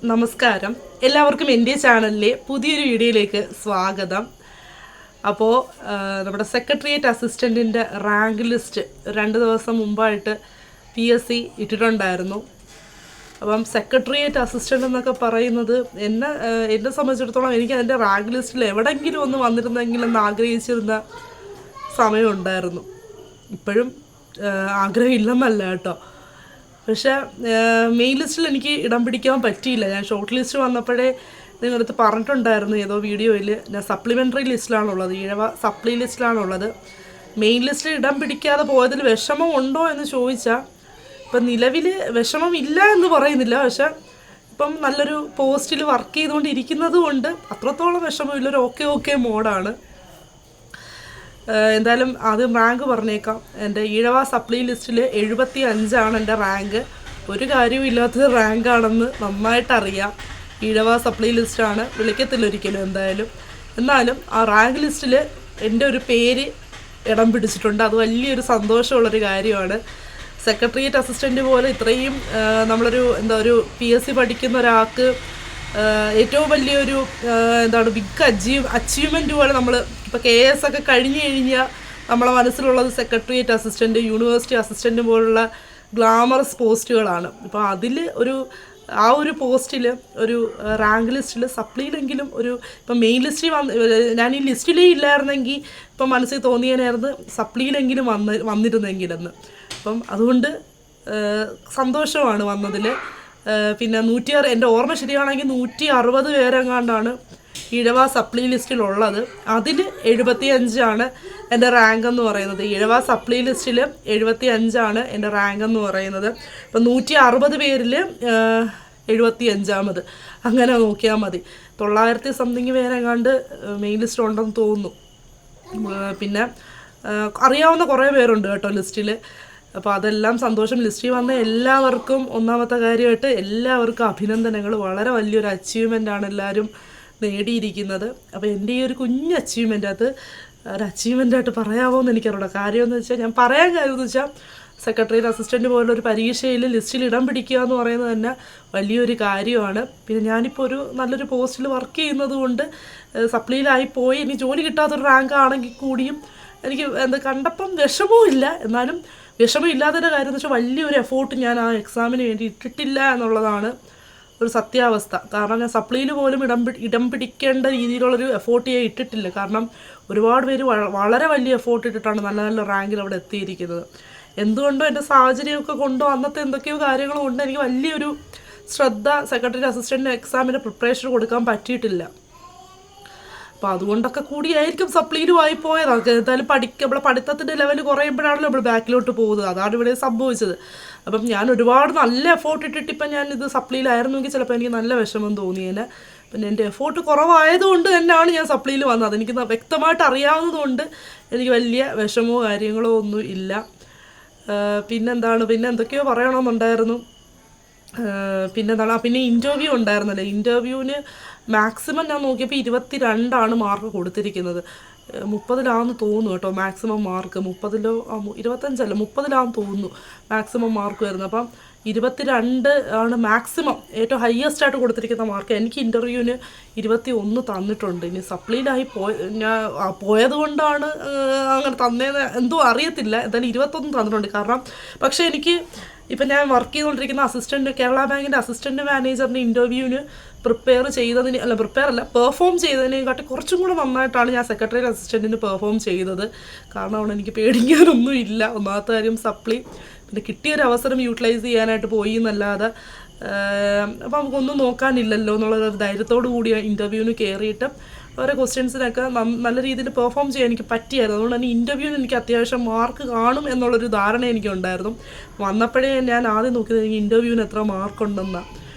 നമസ്കാരം, എല്ലാവർക്കും എൻ്റെ ചാനലിലെ പുതിയൊരു വീഡിയോയിലേക്ക് സ്വാഗതം. അപ്പോൾ നമ്മുടെ സെക്രട്ടേറിയറ്റ് അസിസ്റ്റൻറ്റിൻ്റെ റാങ്ക് ലിസ്റ്റ് 2 ദിവസം മുമ്പായിട്ട് PSC ഇട്ടിട്ടുണ്ടായിരുന്നു. അപ്പം സെക്രട്ടേറിയറ്റ് അസിസ്റ്റൻ്റ് എന്നൊക്കെ പറയുന്നത് എന്നെ സംബന്ധിച്ചിടത്തോളം എനിക്ക് അതിൻ്റെ റാങ്ക് ലിസ്റ്റിൽ എവിടെയെങ്കിലും ഒന്ന് വന്നിരുന്നെങ്കിലെന്ന് ആഗ്രഹിച്ചിരുന്ന സമയമുണ്ടായിരുന്നു. ഇപ്പോഴും ആഗ്രഹമില്ലെന്നല്ല കേട്ടോ. പക്ഷേ മെയിൻ ലിസ്റ്റിൽ എനിക്ക് ഇടം പിടിക്കാൻ പറ്റിയില്ല. ഞാൻ ഷോർട്ട് ലിസ്റ്റ് വന്നപ്പോഴേ നിങ്ങളടുത്ത് പറഞ്ഞിട്ടുണ്ടായിരുന്നു ഏതോ വീഡിയോയിൽ. ഞാൻ സപ്ലിമെൻ്ററി ലിസ്റ്റിലാണുള്ളത്, ഈഴവ സപ്ലി ലിസ്റ്റിലാണുള്ളത്. മെയിൻ ലിസ്റ്റിൽ ഇടം പിടിക്കാതെ പോയതിൽ വിഷമം ഉണ്ടോ എന്ന് ചോദിച്ചാൽ ഇപ്പം നിലവിൽ വിഷമമില്ല എന്ന് പറയുന്നില്ല. പക്ഷെ ഇപ്പം നല്ലൊരു പോസ്റ്റിൽ വർക്ക് ചെയ്തുകൊണ്ടിരിക്കുന്നത് കൊണ്ട് അത്രത്തോളം വിഷമമില്ല, ഒരു ഓക്കെ മോഡാണ്. എന്തായാലും ആദ്യം റാങ്ക് പറഞ്ഞേക്കാം. എൻ്റെ ഈഴവ സപ്ലി ലിസ്റ്റിൽ 75 എൻ്റെ റാങ്ക്. ഒരു കാര്യവും ഇല്ലാത്തത് റാങ്കാണെന്ന് നന്നായിട്ടറിയാം. ഈഴവ സപ്ലി ലിസ്റ്റാണ്, വിളിക്കത്തില്ല ഒരിക്കലും എന്തായാലും. എന്നാലും ആ റാങ്ക് ലിസ്റ്റിൽ എൻ്റെ ഒരു പേര് ഇടം പിടിച്ചിട്ടുണ്ട്. അത് വലിയൊരു സന്തോഷമുള്ളൊരു കാര്യമാണ്. സെക്രട്ടേറിയറ്റ് അസിസ്റ്റൻ്റ് പോലെ ഇത്രയും നമ്മളൊരു ഒരു PSC പഠിക്കുന്ന ഒരാൾക്ക് ഏറ്റവും വലിയൊരു ബിഗ് അച്ചീവ്മെൻറ്റ് പോലെ നമ്മൾ ഇപ്പോൾ KS ഒക്കെ കഴിഞ്ഞ് കഴിഞ്ഞാൽ നമ്മളെ മനസ്സിലുള്ളത് സെക്രട്ടേറിയറ്റ് അസിസ്റ്റൻറ്റ്, യൂണിവേഴ്സിറ്റി അസിസ്റ്റൻറ്റ് പോലുള്ള ഗ്ലാമറസ് പോസ്റ്റുകളാണ്. ഇപ്പോൾ അതിൽ ആ ഒരു പോസ്റ്റിൽ ഒരു റാങ്ക് ലിസ്റ്റിൽ സപ്ലിയിലെങ്കിലും ഇപ്പം മെയിൻ ലിസ്റ്റിൽ ഞാൻ ഈ ലിസ്റ്റിലേ ഇല്ലായിരുന്നെങ്കിൽ ഇപ്പം മനസ്സിൽ തോന്നിയതിനായിരുന്നു സപ്ലിയിലെങ്കിലും വന്നിരുന്നെങ്കിലെന്ന്. അപ്പം അതുകൊണ്ട് സന്തോഷമാണ് വന്നതിൽ. പിന്നെ എൻ്റെ ഓർമ്മ ശരിയാണെങ്കിൽ 160 പേരെങ്ങാണ്ടാണ് ഈഴവ സപ്ലി ലിസ്റ്റിലുള്ളത്. അതിൽ 75 എൻ്റെ റാങ്ക് എന്ന് പറയുന്നത്. ഈഴവ സപ്ലി ലിസ്റ്റിൽ 75 എൻ്റെ റാങ്ക് എന്ന് പറയുന്നത്. ഇപ്പം 160 പേരിൽ 75 അങ്ങനെ നോക്കിയാൽ മതി. 900 സംതിങ് പേരെങ്ങാണ്ട് മെയിൻ ലിസ്റ്റിലുണ്ടെന്ന് തോന്നുന്നു. പിന്നെ അറിയാവുന്ന കുറേ പേരുണ്ട് കേട്ടോ ലിസ്റ്റിൽ. അപ്പോൾ അതെല്ലാം സന്തോഷം. ലിസ്റ്റിൽ വന്ന എല്ലാവർക്കും ഒന്നാമത്തെ കാര്യമായിട്ട് എല്ലാവർക്കും അഭിനന്ദനങ്ങൾ. വളരെ വലിയൊരു അച്ചീവ്മെൻ്റാണ് എല്ലാവരും നേടിയിരിക്കുന്നത്. അപ്പോൾ എൻ്റെ ഈ ഒരു കുഞ്ഞ് അച്ചീവ്മെൻ്റ് അത് ഒരു അച്ചീവ്മെൻ്റായിട്ട് പറയാമോ എന്ന് എനിക്കറിയില്ല. കാര്യമെന്ന് വെച്ചാൽ ഞാൻ പറയാൻ കാര്യമെന്ന് വെച്ചാൽ സെക്രട്ടേറിയറ്റ് അസിസ്റ്റൻറ്റ് പോലുള്ളൊരു പരീക്ഷയിൽ ലിസ്റ്റിൽ ഇടം പിടിക്കുക എന്ന് പറയുന്നത് തന്നെ വലിയൊരു കാര്യമാണ്. പിന്നെ ഞാനിപ്പോൾ നല്ലൊരു പോസ്റ്റിൽ വർക്ക് ചെയ്യുന്നത് കൊണ്ട് സപ്ലിയിലായിപ്പോയി. ഇനി ജോലി കിട്ടാത്തൊരു റാങ്ക് ആണെങ്കിൽ കൂടിയും എനിക്ക് കണ്ടപ്പം വിഷമവും ഇല്ല. എന്നാലും വിഷമമില്ലാത്തതിൻ്റെ കാര്യം എന്ന് വെച്ചാൽ വലിയൊരു എഫോർട്ട് ഞാൻ ആ എക്സാമിന് വേണ്ടി ഇട്ടിട്ടില്ല എന്നുള്ളതാണ് ഒരു സത്യാവസ്ഥ. കാരണം ഞാൻ സപ്ലിയിൽ പോലും ഇടം പിടിക്കേണ്ട രീതിയിലുള്ളൊരു എഫോർട്ട് ഞാൻ ഇട്ടിട്ടില്ല. കാരണം ഒരുപാട് പേര് വളരെ വലിയ എഫോർട്ട് ഇട്ടിട്ടാണ് നല്ല നല്ല റാങ്കിൽ അവിടെ എത്തിയിരിക്കുന്നത്. എന്തുകൊണ്ടോ എൻ്റെ സാഹചര്യമൊക്കെ കൊണ്ടോ അന്നത്തെ എന്തൊക്കെയോ കാര്യങ്ങളും കൊണ്ട് എനിക്ക് വലിയൊരു ശ്രദ്ധ സെക്രട്ടറി അസിസ്റ്റൻ്റ് എക്സാമിന് പ്രിപ്പറേഷൻ കൊടുക്കാൻ പറ്റിയിട്ടില്ല. അപ്പോൾ അതുകൊണ്ടൊക്കെ കൂടിയായിരിക്കും സപ്ലിയിലും ആയിപ്പോയത്. എന്തായാലും നമ്മുടെ പഠിത്തത്തിൻ്റെ ലെവൽ കുറയുമ്പോഴാണല്ലോ നമ്മൾ ബാക്കിലോട്ട് പോകുന്നത്. അതാണ് ഇവിടെ സംഭവിച്ചത്. അപ്പം ഞാൻ ഒരുപാട് നല്ല എഫോർട്ട് ഇട്ടിട്ട് ഇപ്പം ഞാനിത് സപ്ലിയിലായിരുന്നെങ്കിൽ ചിലപ്പോൾ എനിക്ക് നല്ല വിഷമം തോന്നിയേനെ. പിന്നെ എൻ്റെ എഫോർട്ട് കുറവായതുകൊണ്ട് തന്നെയാണ് ഞാൻ സപ്ലിയിൽ വന്നത്. അതെനിക്ക് വ്യക്തമായിട്ട് അറിയാവുന്നതുകൊണ്ട് എനിക്ക് വലിയ വിഷമമോ കാര്യങ്ങളോ ഒന്നും ഇല്ല. പിന്നെ എന്തൊക്കെയോ പറയണമെന്നുണ്ടായിരുന്നു. പിന്നെ ഇൻ്റർവ്യൂ ഉണ്ടായിരുന്നല്ലോ. ഇൻ്റർവ്യൂവിന് മാക്സിമം ഞാൻ നോക്കിയപ്പോൾ 22 മാർക്ക് കൊടുത്തിരിക്കുന്നത്. 30 തോന്നുന്നു കേട്ടോ മാക്സിമം മാർക്ക്. 25 തോന്നുന്നു മാക്സിമം മാർക്ക് വരുന്നത്. അപ്പം 22 മാക്സിമം ഏറ്റവും ഹയസ്റ്റ് ആയിട്ട് കൊടുത്തിരിക്കുന്ന മാർക്ക്. എനിക്ക് ഇൻ്റർവ്യൂവിന് 21 തന്നിട്ടുണ്ട്. ഇനി സപ്ലിയിലായി പോയത് കൊണ്ടാണ് അങ്ങനെ തന്നേന്ന് എന്തോ അറിയത്തില്ല. എന്തായാലും 21 തന്നിട്ടുണ്ട്. കാരണം പക്ഷേ എനിക്ക് ഇപ്പം ഞാൻ വർക്ക് ചെയ്തുകൊണ്ടിരിക്കുന്ന കേരള ബാങ്കിൻ്റെ അസിസ്റ്റൻറ്റ് മാനേജറിൻ്റെ ഇൻ്റർവ്യൂവിന് പെർഫോം ചെയ്തതിനെക്കാട്ടി കുറച്ചും കൂടെ നന്നായിട്ടാണ് ഞാൻ സെക്രട്ടേറിയറ്റ് അസിസ്റ്റൻറ്റിന് പെർഫോം ചെയ്തത്. കാരണം അവിടെ എനിക്ക് പേടിക്കാനൊന്നും ഇല്ല. ഒന്നാമത്തെ കാര്യം സപ്ലി, പിന്നെ കിട്ടിയൊരു അവസരം യൂട്ടിലൈസ് ചെയ്യാനായിട്ട് പോയി എന്നല്ലാതെ അപ്പോൾ നമുക്കൊന്നും നോക്കാനില്ലല്ലോ എന്നുള്ളൊരു ധൈര്യത്തോടു കൂടി ഇൻ്റർവ്യൂവിന് കയറിയിട്ട് ഓരോ ക്വസ്റ്റ്യൻസിനൊക്കെ നല്ല രീതിയിൽ പെർഫോം ചെയ്യാൻ എനിക്ക് പറ്റിയായിരുന്നു. അതുകൊണ്ട് തന്നെ ഇൻ്റർവ്യൂവിന് എനിക്ക് അത്യാവശ്യം മാർക്ക് കാണും എന്നുള്ളൊരു ധാരണ എനിക്കുണ്ടായിരുന്നു. വന്നപ്പോഴേ ഞാൻ ആദ്യം നോക്കിയത് എനിക്ക് ഇൻ്റർവ്യൂവിന് എത്ര മാർക്കുണ്ടെന്നാണ്.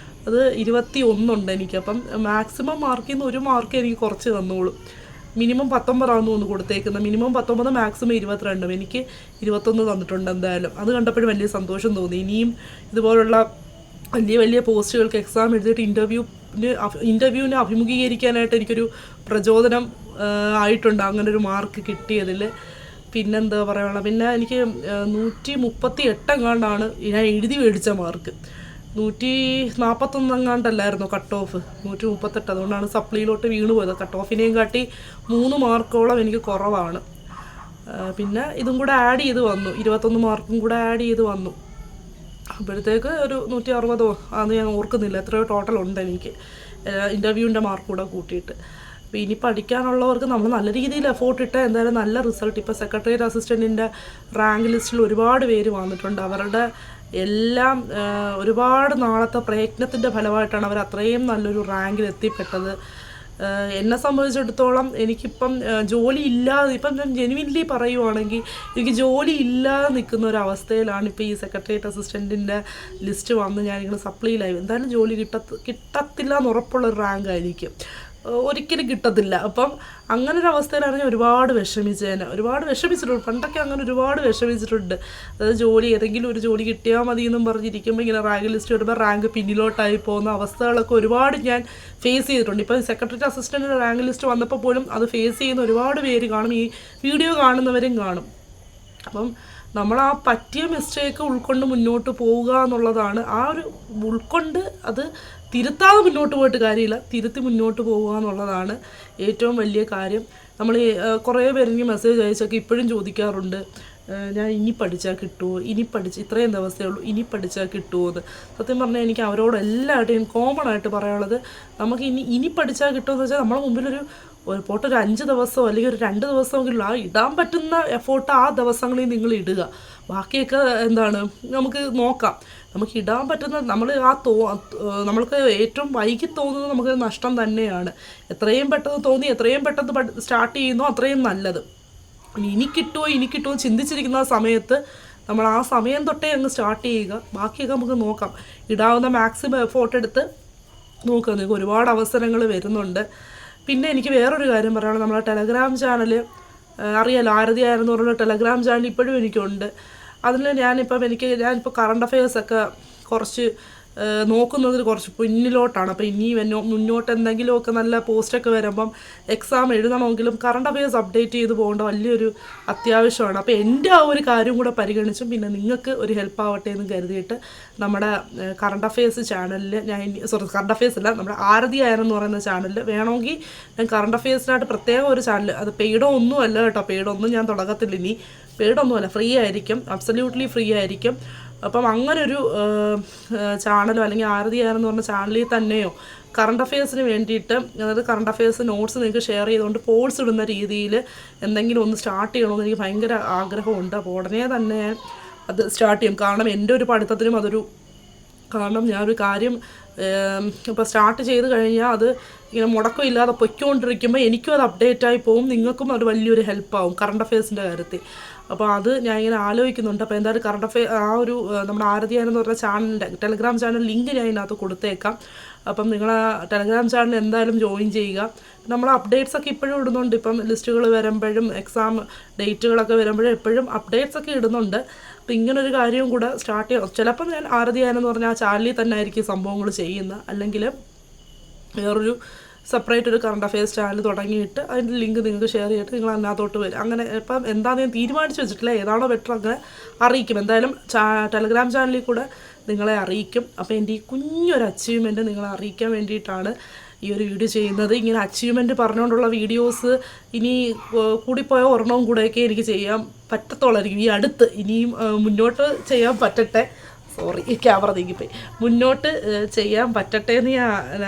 അത് 21 എനിക്ക്. അപ്പം മാക്സിമം മാർക്കിൽ നിന്ന് 1 മാർക്ക് എനിക്ക് കുറച്ച് തന്നോളൂ. മിനിമം 19 തോന്നുന്നു കൊടുത്തേക്കുന്നത്. Minimum 19, maximum 22. എനിക്ക് 21 തന്നിട്ടുണ്ട് എന്തായാലും. അത് കണ്ടപ്പോഴും വലിയ സന്തോഷം തോന്നി. ഇനിയും ഇതുപോലുള്ള വലിയ പോസ്റ്റുകൾക്ക് എക്സാം എഴുതിയിട്ട് ഇൻ്റർവ്യൂവിന് അഭിമുഖീകരിക്കാനായിട്ട് എനിക്കൊരു പ്രചോദനം ആയിട്ടുണ്ട് അങ്ങനൊരു മാർക്ക് കിട്ടിയതിൽ. പിന്നെന്താ പറയാനുള്ള, പിന്നെ എനിക്ക് 138 ഞാൻ എഴുതി മേടിച്ച മാർക്ക്. 141 cut off, 138. അതുകൊണ്ടാണ് സപ്ലിയിലോട്ട് വീണ് പോയത്. കട്ട് ഓഫിനെയും കാട്ടി 3 മാർക്കോളം എനിക്ക് കുറവാണ്. പിന്നെ ഇതും കൂടെ ആഡ് ചെയ്ത് വന്നു, 21 മാർക്കും കൂടെ ആഡ് ചെയ്ത് വന്നു. അപ്പോഴത്തേക്ക് ഒരു 160 അത് ഞാൻ ഓർക്കുന്നില്ല, എത്രയോ ടോട്ടൽ ഉണ്ട് എനിക്ക് ഇൻ്റർവ്യൂവിൻ്റെ മാർക്ക് കൂടെ കൂട്ടിയിട്ട്. അപ്പോൾ ഇനി പഠിക്കാനുള്ളവർക്ക് നമ്മൾ നല്ല രീതിയിൽ എഫോർട്ട് ഇട്ടാൽ എന്തായാലും നല്ല റിസൾട്ട്. ഇപ്പോൾ സെക്രട്ടേറിയറ്റ് അസിസ്റ്റൻറ്റിൻ്റെ റാങ്ക് ലിസ്റ്റിൽ ഒരുപാട് പേര് വന്നിട്ടുണ്ട്. അവരുടെ എല്ലാം ഒരുപാട് നാളത്തെ പ്രയത്നത്തിൻ്റെ ഫലമായിട്ടാണ് അവർ അത്രയും നല്ലൊരു റാങ്കിൽ എത്തിപ്പെട്ടത്. എന്നെ സംബന്ധിച്ചിടത്തോളം എനിക്കിപ്പം ജോലി ഇല്ലാതെ, ഇപ്പം ഞാൻ ജെനുവിൻലി പറയുവാണെങ്കിൽ എനിക്ക് ജോലി ഇല്ലാതെ നിൽക്കുന്ന ഒരു അവസ്ഥയിലാണ് ഇപ്പോൾ ഈ സെക്രട്ടേറിയറ്റ് അസിസ്റ്റൻറ്റിൻ്റെ ലിസ്റ്റ് വന്ന് ഞാനിങ്ങനെ സപ്ലിയിലായി. എന്തായാലും ജോലി കിട്ടത്തില്ല എന്ന് ഉറപ്പുള്ളൊരു റാങ്ക് ആയിരിക്കും, ഒരിക്കലും കിട്ടത്തില്ല. അപ്പം അങ്ങനെ ഒരു അവസ്ഥയിലാണ് ഞാൻ ഒരുപാട് വിഷമിച്ചിട്ടുണ്ട്. പണ്ടൊക്കെ അങ്ങനെ ഒരുപാട് വിഷമിച്ചിട്ടുണ്ട്. അതായത് ഏതെങ്കിലും ഒരു ജോലി കിട്ടിയാൽ മതി എന്നും പറഞ്ഞിരിക്കുമ്പോൾ ഇങ്ങനെ റാങ്ക് ലിസ്റ്റ് വരുമ്പോൾ റാങ്ക് പിന്നിലോട്ടായി പോകുന്ന അവസ്ഥകളൊക്കെ ഒരുപാട് ഞാൻ ഫേസ് ചെയ്തിട്ടുണ്ട്. ഇപ്പോൾ സെക്രട്ടേറിയറ്റ് അസിസ്റ്റൻറ്റിൻ്റെ റാങ്ക് ലിസ്റ്റ് വന്നപ്പോൾ പോലും അത് ഫേസ് ചെയ്യുന്ന ഒരുപാട് പേര് കാണും, ഈ വീഡിയോ കാണുന്നവരും കാണും. അപ്പം നമ്മൾ ആ പറ്റിയ മിസ്റ്റേക്ക് ഉൾക്കൊണ്ട് മുന്നോട്ട് പോവുക എന്നുള്ളതാണ്. ആ ഒരു ഉൾക്കൊണ്ട് അത് തിരുത്താതെ മുന്നോട്ട് പോയിട്ട് കാര്യമില്ല, തിരുത്തി മുന്നോട്ട് പോവുക എന്നുള്ളതാണ് ഏറ്റവും വലിയ കാര്യം. നമ്മൾ കുറേ പേര് എനിക്ക് മെസ്സേജ് അയച്ചൊക്കെ ഇപ്പോഴും ചോദിക്കാറുണ്ട്, ഞാൻ ഇനി പഠിച്ചാൽ കിട്ടുമോ, ഇത്രയും ദിവസമേ ഉള്ളൂ, ഇനി പഠിച്ചാൽ കിട്ടുമോ എന്ന്. സത്യം പറഞ്ഞാൽ എനിക്ക് അവരോട് എല്ലാവരുടെയും കോമൺ ആയിട്ട് പറയാനുള്ളത്, നമുക്ക് ഇനി പഠിച്ചാൽ കിട്ടുമെന്ന് വെച്ചാൽ നമ്മളെ മുമ്പിലൊരു പോട്ട് ഒരു 5 ദിവസമോ അല്ലെങ്കിൽ ഒരു 2 ദിവസമെങ്കിലും ആ ഇടാൻ പറ്റുന്ന എഫോർട്ട് ആ ദിവസങ്ങളിൽ നിങ്ങൾ ഇടുക. ബാക്കിയൊക്കെ എന്താണ് നമുക്ക് നോക്കാം. നമുക്ക് ഇടാൻ പറ്റുന്ന നമ്മൾക്ക് ഏറ്റവും വൈകി തോന്നുന്നത് നമുക്ക് നഷ്ടം തന്നെയാണ്. എത്രയും പെട്ടെന്ന് സ്റ്റാർട്ട് ചെയ്യുന്നോ അത്രയും നല്ലത്. ഇനി കിട്ടുമോ ചിന്തിച്ചിരിക്കുന്ന സമയത്ത് നമ്മൾ ആ സമയം തൊട്ടേ അങ്ങ് സ്റ്റാർട്ട് ചെയ്യുക. ബാക്കിയൊക്കെ നമുക്ക് നോക്കാം. ഇടാവുന്ന മാക്സിമം എഫോർട്ട് എടുത്ത് നോക്കുക. നിങ്ങൾക്ക് ഒരുപാട് അവസരങ്ങൾ വരുന്നുണ്ട്. പിന്നെ എനിക്ക് വേറൊരു കാര്യം പറയാനുള്ളത്, നമ്മളെ ടെലഗ്രാം ചാനൽ അറിയാലോ, ആരതിയായിരുന്നു പറഞ്ഞ ടെലഗ്രാം ചാനൽ ഇപ്പോഴും എനിക്കുണ്ട്. അതിൽ ഞാനിപ്പോൾ കറണ്ട് അഫയേഴ്സൊക്കെ കുറച്ച് നോക്കുന്നതിൽ കുറച്ച് പിന്നിലോട്ടാണ്. അപ്പോൾ ഇനി മുന്നോട്ട് എന്തെങ്കിലുമൊക്കെ നല്ല പോസ്റ്റൊക്കെ വരുമ്പം എക്സാം എഴുതണമെങ്കിലും കറണ്ട് അഫയേഴ്സ് അപ്ഡേറ്റ് ചെയ്ത് പോകേണ്ട വലിയൊരു അത്യാവശ്യമാണ്. അപ്പോൾ എൻ്റെ ആ ഒരു കാര്യം കൂടെ പരിഗണിച്ചും പിന്നെ നിങ്ങൾക്ക് ഒരു ഹെൽപ്പ് ആവട്ടെ എന്ന് കരുതിയിട്ട് നമ്മുടെ കറണ്ട് അഫയേഴ്സ് ചാനലിൽ കറണ്ട് അഫയേഴ്സ് അല്ല, നമ്മുടെ ആരതി ആയെന്ന് പറയുന്ന ചാനലിൽ വേണമെങ്കിൽ ഞാൻ കറണ്ട് അഫയേഴ്സിനായിട്ട് പ്രത്യേകം ഒരു ചാനൽ, അത് പെയ്ഡോ ഒന്നും അല്ല കേട്ടോ, പെയ്ഡൊന്നും ഞാൻ തുടക്കത്തില്ല, ഇനി പെയ്ഡൊന്നുമല്ല, ഫ്രീ ആയിരിക്കും, അബ്സല്യൂട്ട്ലി ഫ്രീ ആയിരിക്കും. അപ്പം അങ്ങനൊരു ചാനലോ അല്ലെങ്കിൽ ആരതി ആരെന്ന് പറഞ്ഞ ചാനലിൽ തന്നെയോ കറണ്ട് അഫയേഴ്സിന് വേണ്ടിയിട്ട്, അതായത് കറണ്ട് അഫയേഴ്സ് നോട്ട്സ് നിങ്ങൾക്ക് ഷെയർ ചെയ്തുകൊണ്ട് പോൾസ് ഇടുന്ന രീതിയിൽ എന്തെങ്കിലും ഒന്ന് സ്റ്റാർട്ട് ചെയ്യണമെന്ന് എനിക്ക് ഭയങ്കര ആഗ്രഹമുണ്ട്. അപ്പോൾ ഉടനെ തന്നെ അത് സ്റ്റാർട്ട് ചെയ്യും. കാരണം എൻ്റെ ഒരു പഠിത്തത്തിനും കാരണം ഞാനൊരു കാര്യം ഇപ്പോൾ സ്റ്റാർട്ട് ചെയ്ത് കഴിഞ്ഞാൽ അത് ഇങ്ങനെ മുടക്കമില്ലാതെ പൊയ്ക്കൊണ്ടിരിക്കുമ്പോൾ എനിക്കും അത് അപ്ഡേറ്റായി പോകും, നിങ്ങൾക്കും അത് വലിയൊരു ഹെൽപ്പാവും കറണ്ട് അഫയേഴ്സിൻ്റെ കാര്യത്തിൽ. അപ്പോൾ അത് ഞാൻ ഇങ്ങനെ ആലോചിക്കുന്നുണ്ട്. അപ്പോൾ എന്തായാലും കറണ്ട് അഫെയർ നമ്മുടെ ആരതിയാനെന്ന് പറഞ്ഞ ചാനലിൻ്റെ ടെലഗ്രാം ചാനൽ ലിങ്ക് ഞാൻ ഇതിനകത്ത് കൊടുത്തേക്കാം. അപ്പം നിങ്ങൾ ടെലഗ്രാം ചാനൽ എന്തായാലും ജോയിൻ ചെയ്യുക. നമ്മൾ അപ്ഡേറ്റ്സൊക്കെ ഇപ്പോഴും ഇടുന്നുണ്ട്. ഇപ്പം ലിസ്റ്റുകൾ വരുമ്പോഴും എക്സാം ഡേറ്റുകളൊക്കെ വരുമ്പോഴും എപ്പോഴും അപ്ഡേറ്റ്സൊക്കെ ഇടുന്നുണ്ട്. അപ്പോൾ ഇങ്ങനൊരു കാര്യവും കൂടെ സ്റ്റാർട്ട് ചെയ്യാം. ചിലപ്പം ഞാൻ ആരതിയാനെന്ന് പറഞ്ഞാൽ ആ ചാനലിൽ തന്നെ ആയിരിക്കും സംഭവങ്ങൾ ചെയ്യുന്നത്, അല്ലെങ്കിൽ വേറൊരു സെപ്പറേറ്റ് ഒരു കറണ്ട് അഫയേഴ്സ് ചാനൽ തുടങ്ങിയിട്ട് അതിൻ്റെ ലിങ്ക് നിങ്ങൾക്ക് ഷെയർ ചെയ്തിട്ട് നിങ്ങൾ അതിനകത്തോട്ട് വരും. അങ്ങനെ ഇപ്പം എന്താണെന്ന് ഞാൻ തീരുമാനിച്ച് വെച്ചിട്ടില്ല, ഏതാണോ ബെറ്റർ അങ്ങനെ അറിയിക്കും. എന്തായാലും ടെലഗ്രാം ചാനലിൽ കൂടെ നിങ്ങളെ അറിയിക്കും. അപ്പോൾ എൻ്റെ ഈ കുഞ്ഞൊരു അച്ചീവ്മെൻറ്റ് നിങ്ങളെ അറിയിക്കാൻ വേണ്ടിയിട്ടാണ് ഈ ഒരു വീഡിയോ ചെയ്യുന്നത്. ഇങ്ങനെ അച്ചീവ്മെൻറ്റ് പറഞ്ഞുകൊണ്ടുള്ള വീഡിയോസ് ഇനി കൂടിപ്പോയ ഒരെണ്ണവും കൂടെയൊക്കെ എനിക്ക് ചെയ്യാൻ പറ്റത്തുള്ളായിരിക്കും. ഈ അടുത്ത് ഇനിയും മുന്നോട്ട് ചെയ്യാൻ പറ്റട്ടെ, ഈ ക്യാമറ നീങ്ങിപ്പോയി, മുന്നോട്ട് ചെയ്യാൻ പറ്റട്ടെ എന്ന് ഞാൻ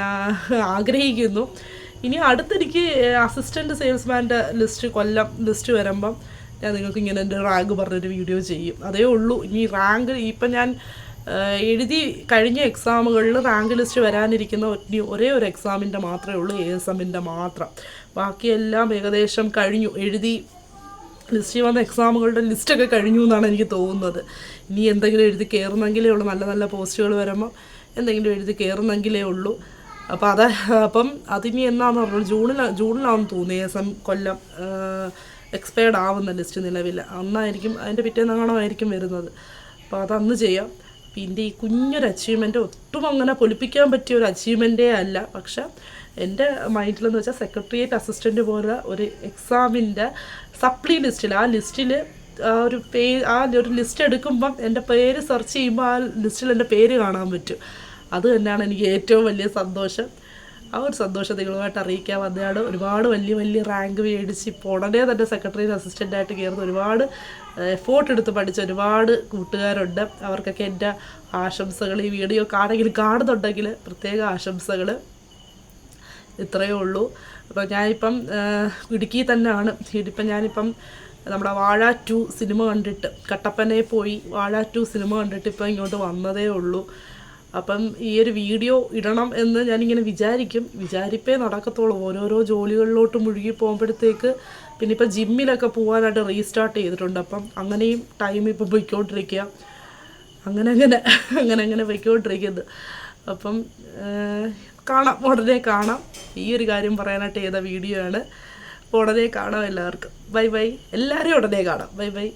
ആഗ്രഹിക്കുന്നു. ഇനി അടുത്തെനിക്ക് അസിസ്റ്റൻറ്റ് സെയിൽസ്മാൻ്റെ കൊല്ലം ലിസ്റ്റ് വരുമ്പം ഞാൻ നിങ്ങൾക്ക് ഇങ്ങനെ എൻ്റെ റാങ്ക് പറഞ്ഞൊരു വീഡിയോ ചെയ്യും. അതേ ഉള്ളൂ. ഇനി റാങ്ക് ഇപ്പം ഞാൻ എഴുതി കഴിഞ്ഞ എക്സാമുകളിൽ റാങ്ക് ലിസ്റ്റ് വരാനിരിക്കുന്ന ഒരേ ഒരു എക്സാമിൻ്റെ മാത്രമേ ഉള്ളൂ, ASMൻ്റെ മാത്രം. ബാക്കിയെല്ലാം ഏകദേശം കഴിഞ്ഞു. എഴുതി ലിസ്റ്റിൽ വന്ന എക്സാമുകളുടെ ലിസ്റ്റൊക്കെ കഴിഞ്ഞു എന്നാണ് എനിക്ക് തോന്നുന്നത്. ഇനി എന്തെങ്കിലും എഴുതി കയറുന്നെങ്കിലേ ഉള്ളൂ, നല്ല നല്ല പോസ്റ്റുകൾ വരുമ്പം എന്തെങ്കിലും എഴുതി കയറുന്നെങ്കിലേ ഉള്ളൂ. അപ്പം അതിനി എന്നാന്ന് പറഞ്ഞാൽ ജൂണിലാണെന്ന് തോന്നുന്നു ASM കൊല്ലം എക്സ്പയർഡ് ആവുന്ന ലിസ്റ്റ് നിലവിൽ. അന്നായിരിക്കും, അതിൻ്റെ പിറ്റേന്നങ്ങാണമായിരിക്കും വരുന്നത്. അപ്പോൾ അതന്ന് ചെയ്യാം. പിന്നെ ഈ കുഞ്ഞൊരു അച്ചീവ്മെൻറ്റ് ഒട്ടും അങ്ങനെ പൊലിപ്പിക്കാൻ പറ്റിയ ഒരു അച്ചീവ്മെൻറ്റേ അല്ല. പക്ഷെ എൻ്റെ മൈൻഡിലെന്ന് വെച്ചാൽ സെക്രട്ടേറിയറ്റ് അസിസ്റ്റൻറ്റ് പോലെ ഒരു എക്സാമിൻ്റെ സപ്ലി ലിസ്റ്റിൽ, ആ ലിസ്റ്റിൽ ആ ഒരു ലിസ്റ്റ് എടുക്കുമ്പം എൻ്റെ പേര് സെർച്ച് ചെയ്യുമ്പോൾ ആ ലിസ്റ്റിൽ എൻ്റെ പേര് കാണാൻ പറ്റും. അത് തന്നെയാണ് എനിക്ക് ഏറ്റവും വലിയ സന്തോഷം. ആ ഒരു സന്തോഷം നിങ്ങളുമായിട്ട് അറിയിക്കാൻ വന്നതാണ്. ഒരുപാട് വലിയ റാങ്ക് മേടിച്ച് ഇപ്പോൾ ഉടനെ തന്നെ സെക്രട്ടറി അസിസ്റ്റൻ്റായിട്ട് കയറുന്ന ഒരുപാട് എഫോർട്ട് എടുത്ത് പഠിച്ച ഒരുപാട് കൂട്ടുകാരുണ്ട്. അവർക്കൊക്കെ എൻ്റെ ആശംസകൾ. ഈ വീഡിയോ കാണുന്നുണ്ടെങ്കിൽ പ്രത്യേക ആശംസകൾ. ഇത്രയേ ഉള്ളൂ. അപ്പോൾ ഞാനിപ്പം ഇടുക്കി തന്നെയാണ്. ഞാനിപ്പം നമ്മുടെ വാഴ 2 സിനിമ കണ്ടിട്ട്, കട്ടപ്പനയിൽ പോയി വാഴ 2 സിനിമ കണ്ടിട്ട് ഇപ്പം ഇങ്ങോട്ട് വന്നതേ ഉള്ളൂ. അപ്പം ഈ ഒരു വീഡിയോ ഇടണം എന്ന് ഞാനിങ്ങനെ വിചാരിപ്പേ നടക്കത്തുള്ളൂ. ഓരോരോ ജോലികളിലോട്ട് മുഴുകി പോകുമ്പോഴത്തേക്ക് പിന്നെ ഇപ്പം ജിമ്മിലൊക്കെ പോകാനായിട്ട് റീസ്റ്റാർട്ട് ചെയ്തിട്ടുണ്ട്. അപ്പം അങ്ങനെയും ടൈം ഇപ്പം പോയിക്കൊണ്ടിരിക്കുക. അങ്ങനെ പോയിക്കൊണ്ടിരിക്കുന്നത്. അപ്പം ഉടനെ കാണാം. ഈ ഒരു കാര്യം പറയാനായിട്ട് ചെയ്ത വീഡിയോ ആണ്. ഉടനെ കാണാം എല്ലാവർക്കും. ബൈ. എല്ലാവരെയും ഉടനെ കാണാം. ബൈ.